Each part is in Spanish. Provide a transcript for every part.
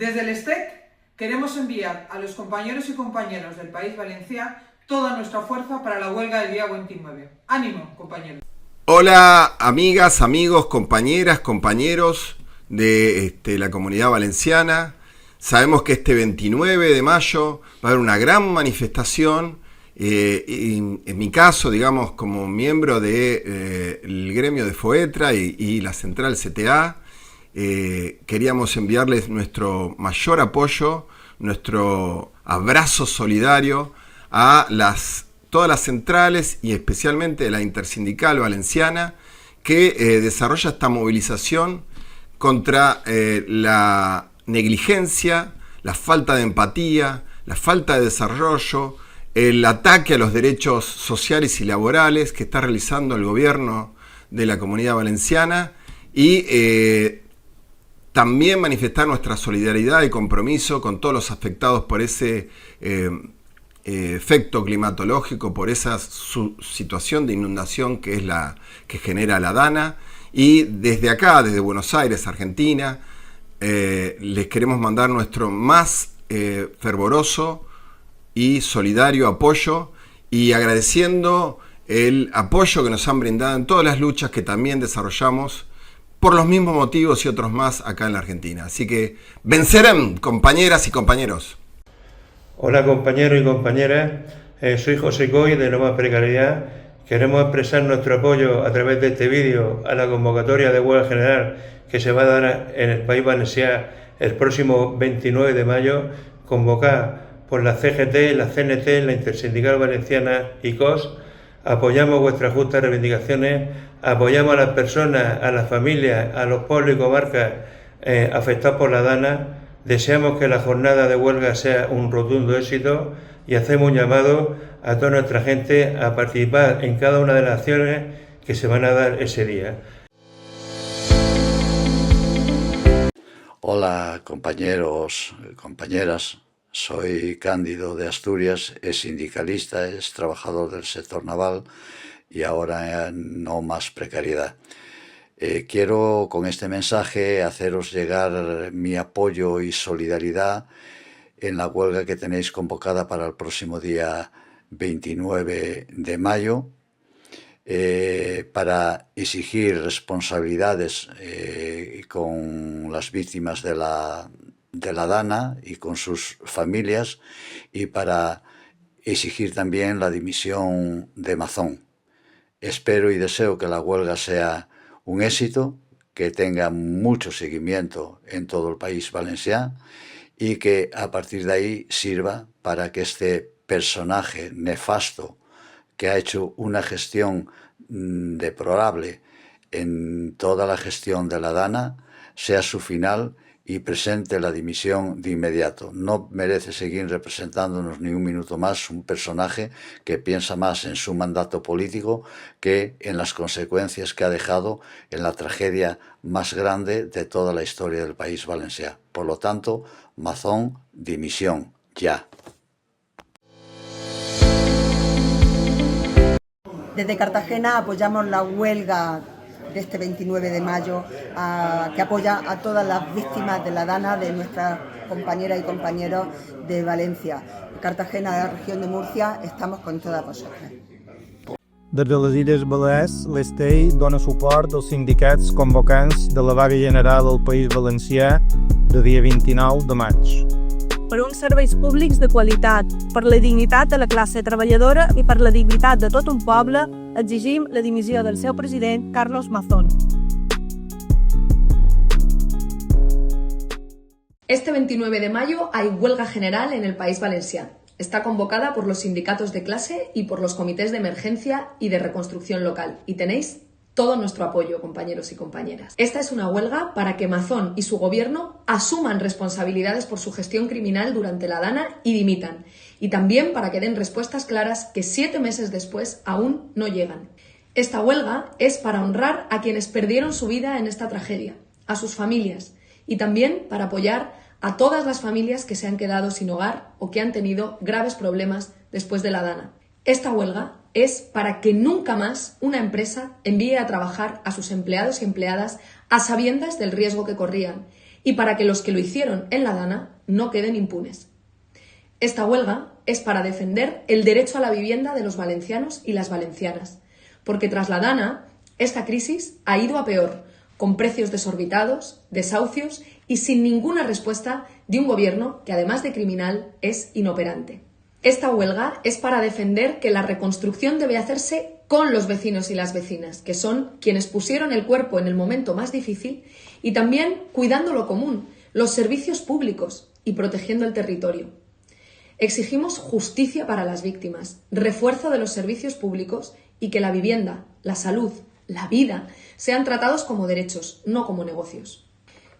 Desde el STEC queremos enviar a los compañeros y compañeras del País Valencià toda nuestra fuerza para la huelga del día 29. ¡Ánimo, compañeros! Hola, amigas, amigos, compañeras, compañeros de la comunidad valenciana. Sabemos que este 29 de mayo va a haber una gran manifestación. Y en mi caso, digamos, como miembro del gremio de FOETRA y la central CTA, queríamos enviarles nuestro mayor apoyo, nuestro abrazo solidario a todas las centrales y especialmente la Intersindical Valenciana, que desarrolla esta movilización contra la negligencia, la falta de empatía, la falta de desarrollo, el ataque a los derechos sociales y laborales que está realizando el gobierno de la Comunidad Valenciana y también manifestar nuestra solidaridad y compromiso con todos los afectados por ese efecto climatológico, por esa situación de inundación que es la que genera la Dana. Y desde acá, desde Buenos Aires, Argentina, les queremos mandar nuestro más fervoroso y solidario apoyo y agradeciendo el apoyo que nos han brindado en todas las luchas que también desarrollamos por los mismos motivos y otros más acá en la Argentina. Así que vencerán, compañeras y compañeros. Hola compañeros y compañeras, soy José Coy de No Más Precariedad. Queremos expresar nuestro apoyo a través de este vídeo a la convocatoria de huelga general que se va a dar en el País Valencià el próximo 29 de mayo, convocada por la CGT, la CNT, la Intersindical Valenciana y COS. Apoyamos vuestras justas reivindicaciones, apoyamos a las personas, a las familias, a los pueblos y comarcas afectados por la Dana. Deseamos que la jornada de huelga sea un rotundo éxito y hacemos un llamado a toda nuestra gente a participar en cada una de las acciones que se van a dar ese día. Hola compañeros, compañeras. Soy Cándido de Asturias, es sindicalista, es trabajador del sector naval y ahora No Más Precariedad. Quiero con este mensaje haceros llegar mi apoyo y solidaridad en la huelga que tenéis convocada para el próximo día 29 de mayo para exigir responsabilidades con las víctimas de la Dana y con sus familias y para exigir también la dimisión de Mazón. Espero y deseo que la huelga sea un éxito, que tenga mucho seguimiento en todo el País Valencià y que a partir de ahí sirva para que este personaje nefasto que ha hecho una gestión deplorable en toda la gestión de la Dana sea su final y presente la dimisión de inmediato. No merece seguir representándonos ni un minuto más un personaje que piensa más en su mandato político que en las consecuencias que ha dejado en la tragedia más grande de toda la historia del País Valencià. Por lo tanto, Mazón, dimisión, ya. Desde Cartagena apoyamos la huelga de este 29 de mayo que apoya a todas las víctimas de la Dana, de nuestras compañeras y compañeros de Valencia. Cartagena, de la región de Murcia, estamos con todas vosotras. Des de les Illes Balears, l'Estei dona suport als sindicats convocants de la vaga general al País Valencià de dia 29 de maig. Per uns serveis públics de qualitat, per la dignitat de la classe treballadora i per la dignitat de tot un poble, exigim la dimissió del seu president, Carlos Mazón. Este 29 de mayo hay huelga general en el País Valencià. Está convocada por los sindicatos de clase y por los comités de emergencia y de reconstrucción local. Y tenéis todo nuestro apoyo, compañeros y compañeras. Esta es una huelga para que Mazón y su gobierno asuman responsabilidades por su gestión criminal durante la Dana y dimitan. Y también para que den respuestas claras que 7 meses después aún no llegan. Esta huelga es para honrar a quienes perdieron su vida en esta tragedia, a sus familias, y también para apoyar a todas las familias que se han quedado sin hogar o que han tenido graves problemas después de la Dana. Esta huelga es para que nunca más una empresa envíe a trabajar a sus empleados y empleadas a sabiendas del riesgo que corrían y para que los que lo hicieron en la Dana no queden impunes. Esta huelga es para defender el derecho a la vivienda de los valencianos y las valencianas, porque tras la Dana, esta crisis ha ido a peor, con precios desorbitados, desahucios y sin ninguna respuesta de un gobierno que, además de criminal, es inoperante. Esta huelga es para defender que la reconstrucción debe hacerse con los vecinos y las vecinas, que son quienes pusieron el cuerpo en el momento más difícil, y también cuidando lo común, los servicios públicos y protegiendo el territorio. Exigimos justicia para las víctimas, refuerzo de los servicios públicos y que la vivienda, la salud, la vida sean tratados como derechos, no como negocios.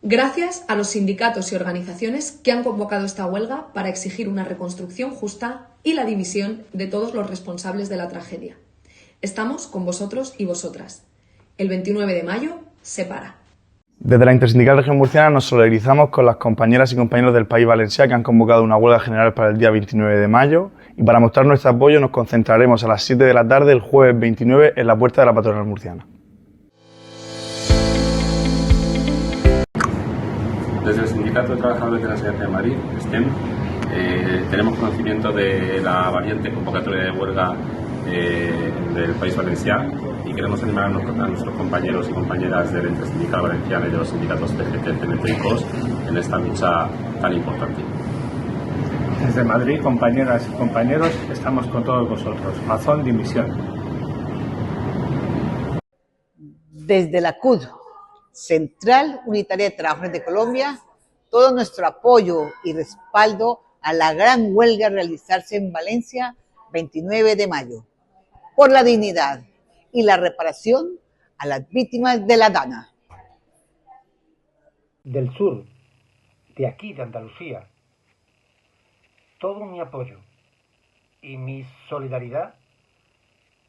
Gracias a los sindicatos y organizaciones que han convocado esta huelga para exigir una reconstrucción justa y la dimisión de todos los responsables de la tragedia. Estamos con vosotros y vosotras. El 29 de mayo se para. Desde la Intersindical Región Murciana nos solidarizamos con las compañeras y compañeros del País Valencià que han convocado una huelga general para el día 29 de mayo y para mostrar nuestro apoyo nos concentraremos a las 7 de la tarde el jueves 29 en la puerta de la patronal murciana. Desde el Sindicato de Trabajadores de la Sanidad de Madrid, STEM, tenemos conocimiento de la variante convocatoria de huelga del País Valencià y queremos animar a nuestros compañeros y compañeras del Intersindical Valenciana y de los sindicatos CGT, CNT y COS en esta lucha tan importante. Desde Madrid, compañeras y compañeros, estamos con todos vosotros. Mazón, dimisión. Desde la CUD, Central Unitaria de Trabajadores de Colombia, todo nuestro apoyo y respaldo a la gran huelga a realizarse en Valencia 29 de mayo, por la dignidad y la reparación a las víctimas de la Dana. Del sur, de aquí, de Andalucía, todo mi apoyo y mi solidaridad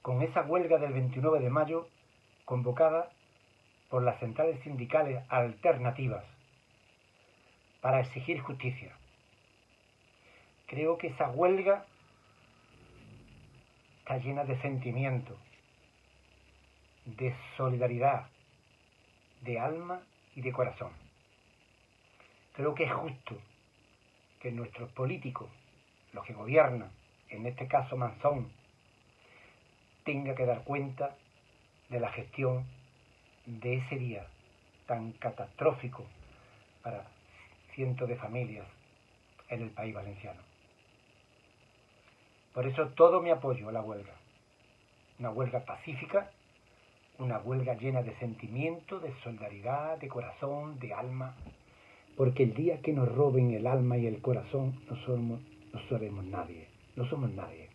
con esa huelga del 29 de mayo convocada por las centrales sindicales alternativas para exigir justicia. Creo que esa huelga está llena de sentimiento, de solidaridad, de alma y de corazón. Creo que es justo que nuestros políticos, los que gobiernan, en este caso Manzón, tenga que dar cuenta de la gestión de ese día tan catastrófico para cientos de familias en el País Valenciano. Por eso todo mi apoyo a la huelga. Una huelga pacífica, una huelga llena de sentimiento, de solidaridad, de corazón, de alma. Porque el día que nos roben el alma y el corazón no seremos nadie, no somos nadie.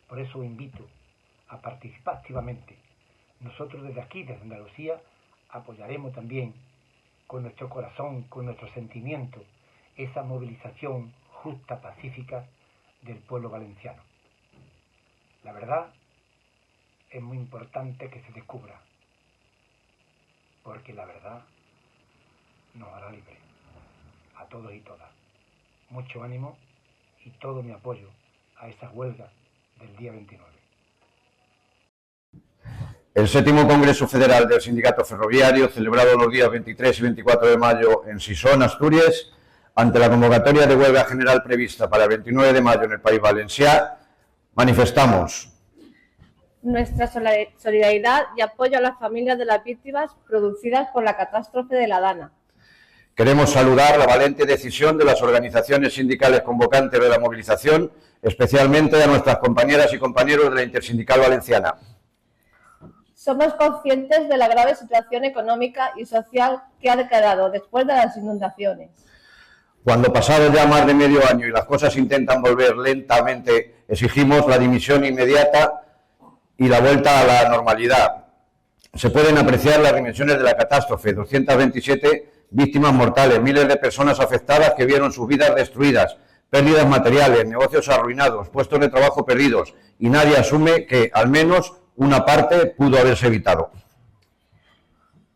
Por eso invito a participar activamente. Nosotros desde aquí, desde Andalucía, apoyaremos también con nuestro corazón, con nuestro sentimiento, esa movilización justa, pacífica del pueblo valenciano. La verdad es muy importante que se descubra, porque la verdad nos hará libre a todos y todas. Mucho ánimo y todo mi apoyo a esa huelga del día 29. El 7º Congreso Federal del Sindicato Ferroviario, celebrado los días 23 y 24 de mayo en Sisón, Asturias, ante la convocatoria de huelga general prevista para el 29 de mayo en el País Valencià, manifestamos nuestra solidaridad y apoyo a las familias de las víctimas producidas por la catástrofe de la Dana. Queremos saludar la valiente decisión de las organizaciones sindicales convocantes de la movilización, especialmente a nuestras compañeras y compañeros de la Intersindical Valenciana. Somos conscientes de la grave situación económica y social que ha declarado después de las inundaciones. Cuando pasado ya más de medio año y las cosas intentan volver lentamente, exigimos la dimisión inmediata y la vuelta a la normalidad. Se pueden apreciar las dimensiones de la catástrofe, 227 víctimas mortales, miles de personas afectadas que vieron sus vidas destruidas, pérdidas materiales, negocios arruinados, puestos de trabajo perdidos, y nadie asume que al menos una parte pudo haberse evitado.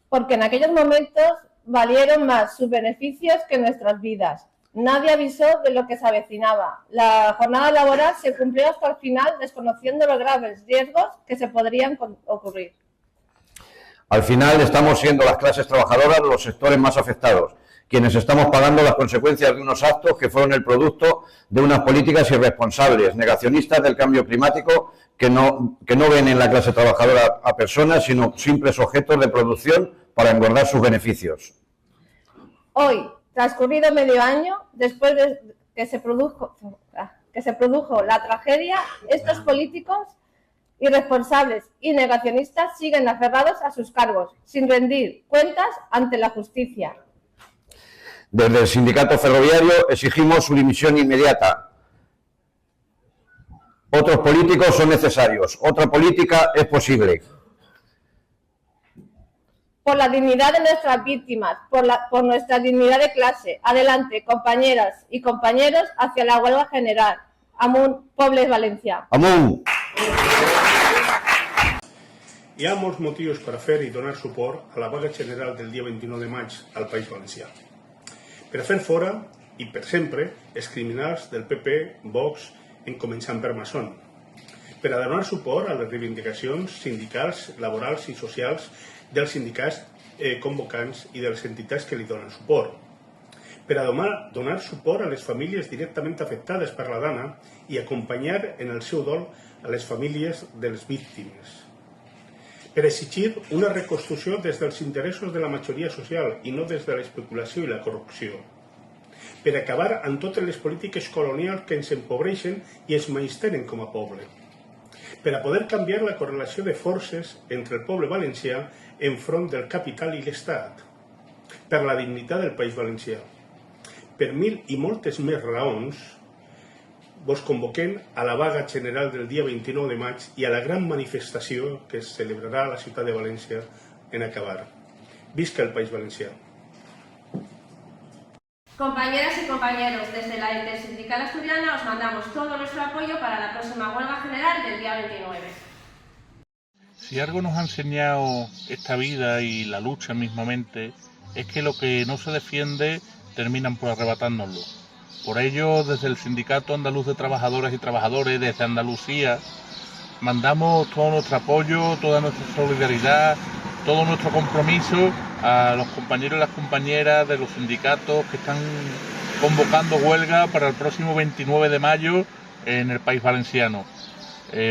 Porque en aquellos momentos valieron más sus beneficios que nuestras vidas. Nadie avisó de lo que se avecinaba. La jornada laboral se cumplió hasta el final, desconociendo los graves riesgos que se podrían ocurrir. Al final estamos siendo las clases trabajadoras los sectores más afectados, quienes estamos pagando las consecuencias de unos actos que fueron el producto de unas políticas irresponsables, negacionistas del cambio climático, que no ven en la clase trabajadora a personas, sino simples objetos de producción para engordar sus beneficios. Hoy, transcurrido medio año, después de que se produjo la tragedia, estos políticos irresponsables y negacionistas siguen aferrados a sus cargos, sin rendir cuentas ante la justicia. Desde el sindicato ferroviario exigimos su dimisión inmediata. Otros políticos son necesarios, otra política es posible. Por la dignidad de nuestras víctimas, por nuestra dignidad de clase. Adelante, compañeras y compañeros, hacia la huelga general. Amunt, Pobles, València. Amunt! Hi ha molts motius per fer i donar suport a la vaga general del dia 29 de maig al País Valencià. Per a fer fora, i per sempre, els criminals del PP, Vox, en començant per Maçon. Per a donar suport a les reivindicacions sindicals, laborals i socials dels sindicats convocants i de les entitats que li donen suport. Per a donar suport a les famílies directament afectades per la Dana i acompanyar en el seu dol a les famílies de les víctimes. Per exigir una reconstrucció des dels interessos de la majoria social i no des de l'especulació i la corrupció. Per acabar amb totes les polítiques colonials que ens empobreixen i ens menystenen com a poble. Per a poder canviar la correlació de forces entre el poble valencià enfront del capital i l'Estat. Per la dignitat del País Valencià. Per mil i moltes més raons, vos convoquem a la vaga general del dia 29 de maig i a la gran manifestació que es celebrarà a la ciutat de València en acabar. Visca el País Valencià. Compañeras y compañeros, desde la Intersindical Asturiana os mandamos todo nuestro apoyo para la próxima huelga general del día 29. Si algo nos ha enseñado esta vida y la lucha mismamente, es que lo que no se defiende terminan por arrebatárnoslo. Por ello, desde el Sindicato Andaluz de Trabajadoras y Trabajadores, desde Andalucía, mandamos todo nuestro apoyo, toda nuestra solidaridad, todo nuestro compromiso a los compañeros y las compañeras de los sindicatos que están convocando huelga para el próximo 29 de mayo en el País Valenciano.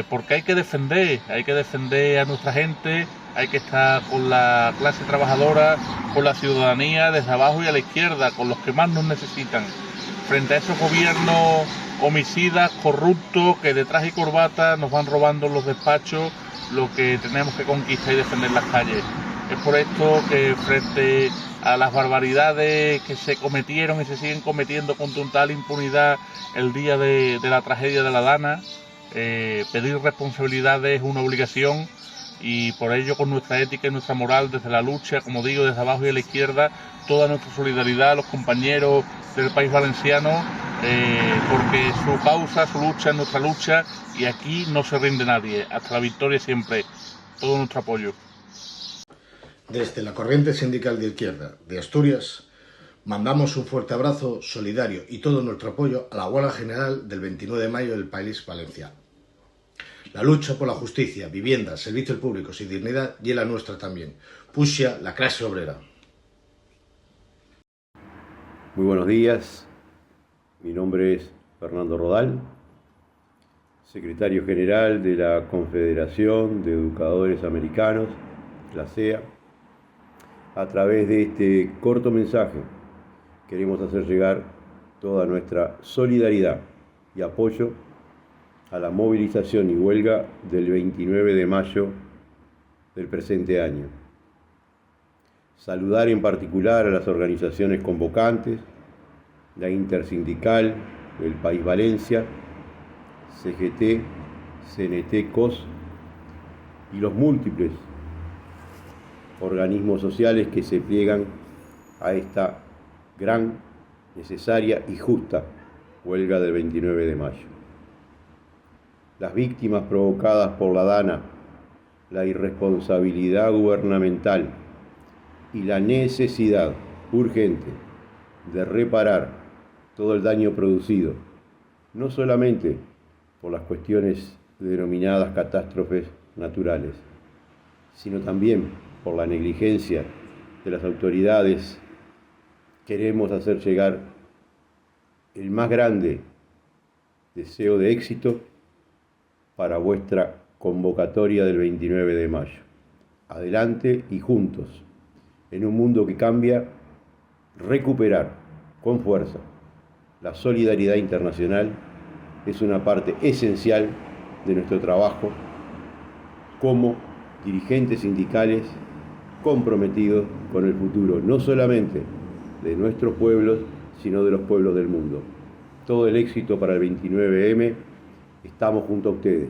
Porque hay que defender a nuestra gente, hay que estar con la clase trabajadora, con la ciudadanía, desde abajo y a la izquierda, con los que más nos necesitan. Frente a esos gobiernos homicidas, corruptos, que de traje y corbata nos van robando los despachos lo que tenemos que conquistar y defender en las calles. Es por esto que frente a las barbaridades que se cometieron y se siguen cometiendo con total impunidad el día de la tragedia de la Dana, pedir responsabilidades es una obligación y por ello con nuestra ética y nuestra moral desde la lucha, como digo, desde abajo y a la izquierda, toda nuestra solidaridad a los compañeros del País Valenciano, porque su causa, su lucha es nuestra lucha y aquí no se rinde nadie, hasta la victoria siempre, todo nuestro apoyo. Desde la Corriente Sindical de Izquierda de Asturias, mandamos un fuerte abrazo solidario y todo nuestro apoyo a la huelga general del 29 de mayo del País Valencià. La lucha por la justicia, vivienda, servicios públicos y dignidad y la nuestra también. Puxa la clase obrera. Muy buenos días, mi nombre es Fernando Rodal, secretario general de la Confederación de Educadores Americanos, la CEA. A través de este corto mensaje queremos hacer llegar toda nuestra solidaridad y apoyo a la movilización y huelga del 29 de mayo del presente año. Saludar en particular a las organizaciones convocantes, la Intersindical del País Valencia, CGT, CNT, COS y los múltiples organismos sociales que se pliegan a esta gran, necesaria y justa huelga del 29 de mayo. Las víctimas provocadas por la Dana, la irresponsabilidad gubernamental y la necesidad urgente de reparar todo el daño producido, no solamente por las cuestiones denominadas catástrofes naturales, sino también por la negligencia de las autoridades, queremos hacer llegar el más grande deseo de éxito para vuestra convocatoria del 29 de mayo. Adelante y juntos, en un mundo que cambia, recuperar con fuerza la solidaridad internacional es una parte esencial de nuestro trabajo como dirigentes sindicales comprometidos con el futuro, no solamente de nuestros pueblos, sino de los pueblos del mundo. Todo el éxito para el 29M, estamos junto a ustedes.